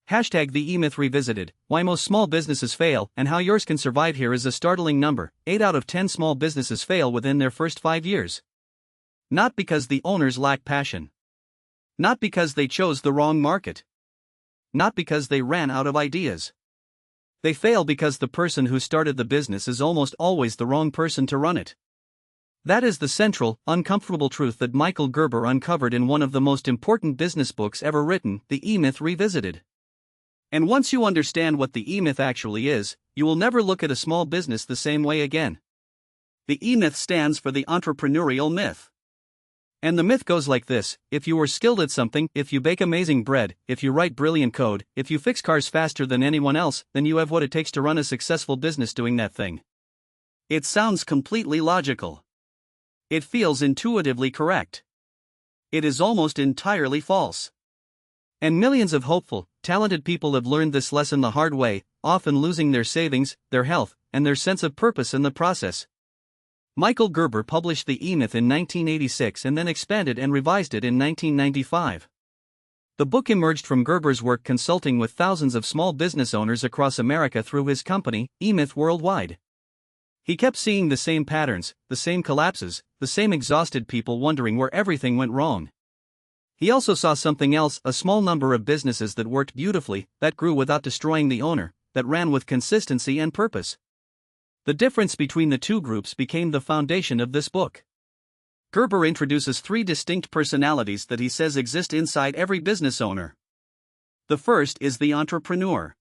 Hashtag the E-Myth Revisited, why most small businesses fail and how yours can survive. Here is a startling number: 8 out of 10 small businesses fail within their first 5 years. Not because the owners lack passion. Not because they chose the wrong market. Not because they ran out of ideas. They fail because the person who started the business is almost always the wrong person to run it. That is the central, uncomfortable truth that Michael Gerber uncovered in one of the most important business books ever written, The E-Myth Revisited. And once you understand what the E-Myth actually is, you will never look at a small business the same way again. The E-Myth stands for the entrepreneurial myth. And the myth goes like this: if you are skilled at something, if you bake amazing bread, if you write brilliant code, if you fix cars faster than anyone else, then you have what it takes to run a successful business doing that thing. It sounds completely logical. It feels intuitively correct. It is almost entirely false. And millions of hopeful, talented people have learned this lesson the hard way, often losing their savings, their health, and their sense of purpose in the process. Michael Gerber published The E-Myth in 1986 and then expanded and revised it in 1995. The book emerged from Gerber's work consulting with thousands of small business owners across America through his company, E-Myth Worldwide. He kept seeing the same patterns, the same collapses, the same exhausted people wondering where everything went wrong. He also saw something else: a small number of businesses that worked beautifully, that grew without destroying the owner, that ran with consistency and purpose. The difference between the two groups became the foundation of this book. Gerber introduces 3 distinct personalities that he says exist inside every business owner. The first is the entrepreneur.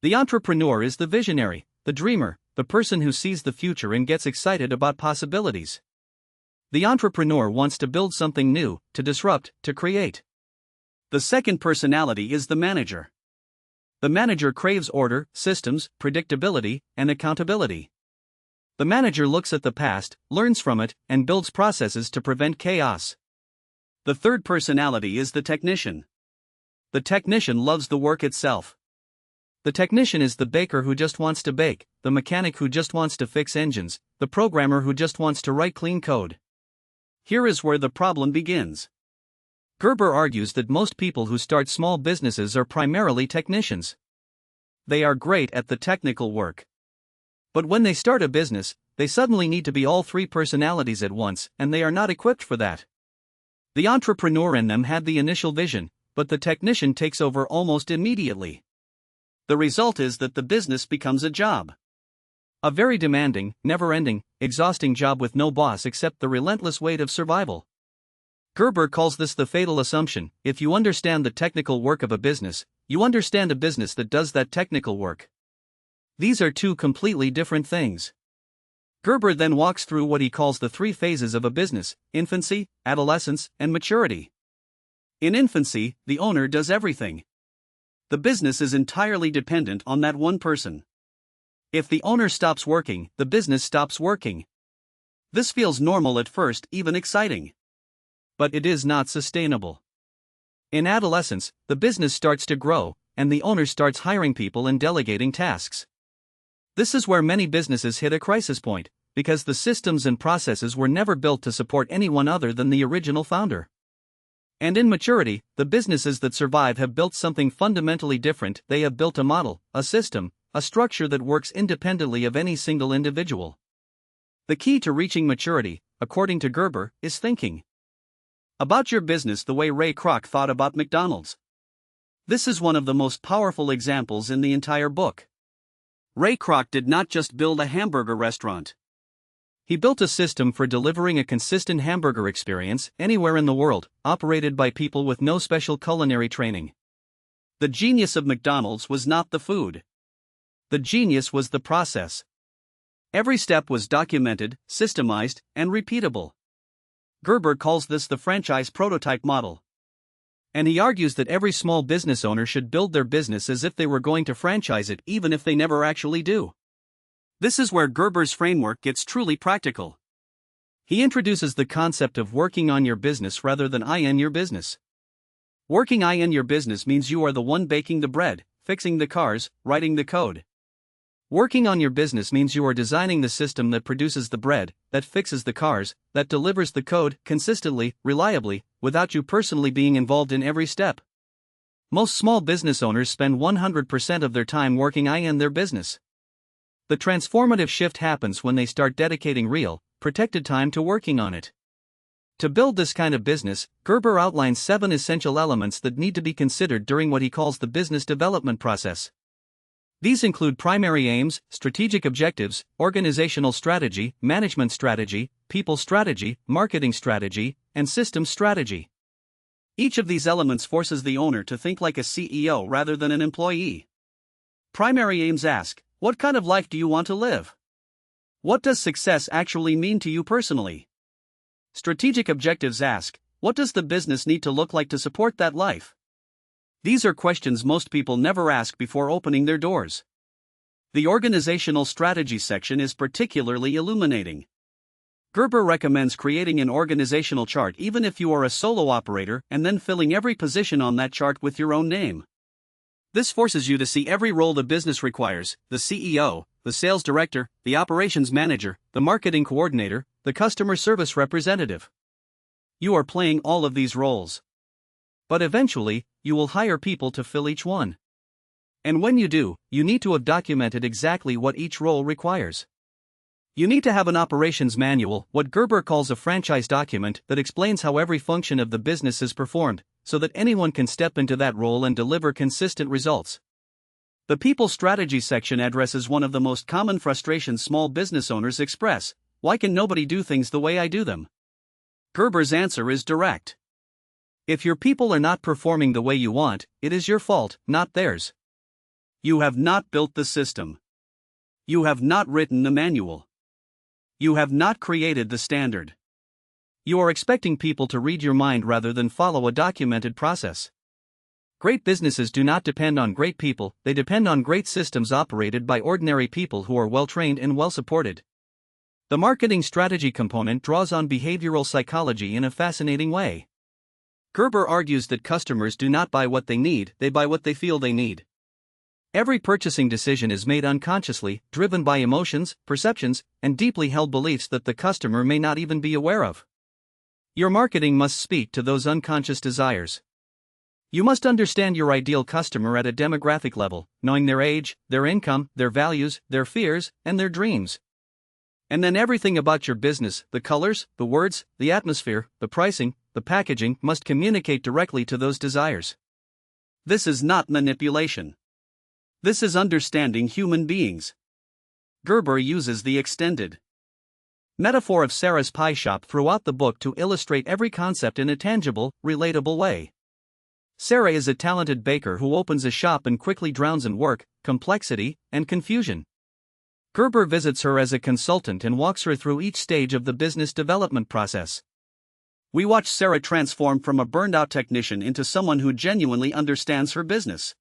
The entrepreneur is the visionary, the dreamer, the person who sees the future and gets excited about possibilities. The entrepreneur wants to build something new, to disrupt, to create. The second personality is the manager. The manager craves order, systems, predictability, and accountability. The manager looks at the past, learns from it, and builds processes to prevent chaos. The third personality is the technician. The technician loves the work itself. The technician is the baker who just wants to bake, the mechanic who just wants to fix engines, the programmer who just wants to write clean code. Here is where the problem begins. Gerber argues that most people who start small businesses are primarily technicians. They are great at the technical work. But when they start a business, they suddenly need to be all 3 personalities at once, and they are not equipped for that. The entrepreneur in them had the initial vision, but the technician takes over almost immediately. The result is that the business becomes a job. A very demanding, never-ending, exhausting job with no boss except the relentless weight of survival. Gerber calls this the fatal assumption: if you understand the technical work of a business, you understand a business that does that technical work. These are 2 completely different things. Gerber then walks through what he calls the 3 phases of a business: infancy, adolescence, and maturity. In infancy, the owner does everything. The business is entirely dependent on that one person. If the owner stops working, the business stops working. This feels normal at first, even exciting. But it is not sustainable. In adolescence, the business starts to grow, and the owner starts hiring people and delegating tasks. This is where many businesses hit a crisis point, because the systems and processes were never built to support anyone other than the original founder. And in maturity, the businesses that survive have built something fundamentally different. They have built a model, a system, a structure that works independently of any single individual. The key to reaching maturity, according to Gerber, is thinking about your business the way Ray Kroc thought about McDonald's. This is one of the most powerful examples in the entire book. Ray Kroc did not just build a hamburger restaurant. He built a system for delivering a consistent hamburger experience anywhere in the world, operated by people with no special culinary training. The genius of McDonald's was not the food. The genius was the process. Every step was documented, systemized, and repeatable. Gerber calls this the franchise prototype model. And he argues that every small business owner should build their business as if they were going to franchise it, even if they never actually do. This is where Gerber's framework gets truly practical. He introduces the concept of working on your business rather than in your business. Working in your business means you are the one baking the bread, fixing the cars, writing the code. Working on your business means you are designing the system that produces the bread, that fixes the cars, that delivers the code consistently, reliably, without you personally being involved in every step. Most small business owners spend 100% of their time working in their business. The transformative shift happens when they start dedicating real, protected time to working on it. To build this kind of business, Gerber outlines 7 essential elements that need to be considered during what he calls the business development process. These include primary aims, strategic objectives, organizational strategy, management strategy, people strategy, marketing strategy, and systems strategy. Each of these elements forces the owner to think like a CEO rather than an employee. Primary aims ask, what kind of life do you want to live? What does success actually mean to you personally? Strategic objectives ask, what does the business need to look like to support that life? These are questions most people never ask before opening their doors. The organizational strategy section is particularly illuminating. Gerber recommends creating an organizational chart even if you are a solo operator and then filling every position on that chart with your own name. This forces you to see every role the business requires: the CEO, the sales director, the operations manager, the marketing coordinator, the customer service representative. You are playing all of these roles. But eventually, you will hire people to fill each one. And when you do, you need to have documented exactly what each role requires. You need to have an operations manual, what Gerber calls a franchise document, that explains how every function of the business is performed, so that anyone can step into that role and deliver consistent results. The people strategy section addresses one of the most common frustrations small business owners express: why can nobody do things the way I do them? Gerber's answer is direct. If your people are not performing the way you want, it is your fault, not theirs. You have not built the system. You have not written the manual. You have not created the standard. You are expecting people to read your mind rather than follow a documented process. Great businesses do not depend on great people, they depend on great systems operated by ordinary people who are well trained and well supported. The marketing strategy component draws on behavioral psychology in a fascinating way. Gerber argues that customers do not buy what they need, they buy what they feel they need. Every purchasing decision is made unconsciously, driven by emotions, perceptions, and deeply held beliefs that the customer may not even be aware of. Your marketing must speak to those unconscious desires. You must understand your ideal customer at a demographic level, knowing their age, their income, their values, their fears, and their dreams. And then everything about your business, the colors, the words, the atmosphere, the pricing, the packaging, must communicate directly to those desires. This is not manipulation. This is understanding human beings. Gerber uses the extended metaphor of Sarah's pie shop throughout the book to illustrate every concept in a tangible, relatable way. Sarah is a talented baker who opens a shop and quickly drowns in work, complexity, and confusion. Gerber visits her as a consultant and walks her through each stage of the business development process. We watch Sarah transform from a burned-out technician into someone who genuinely understands her business.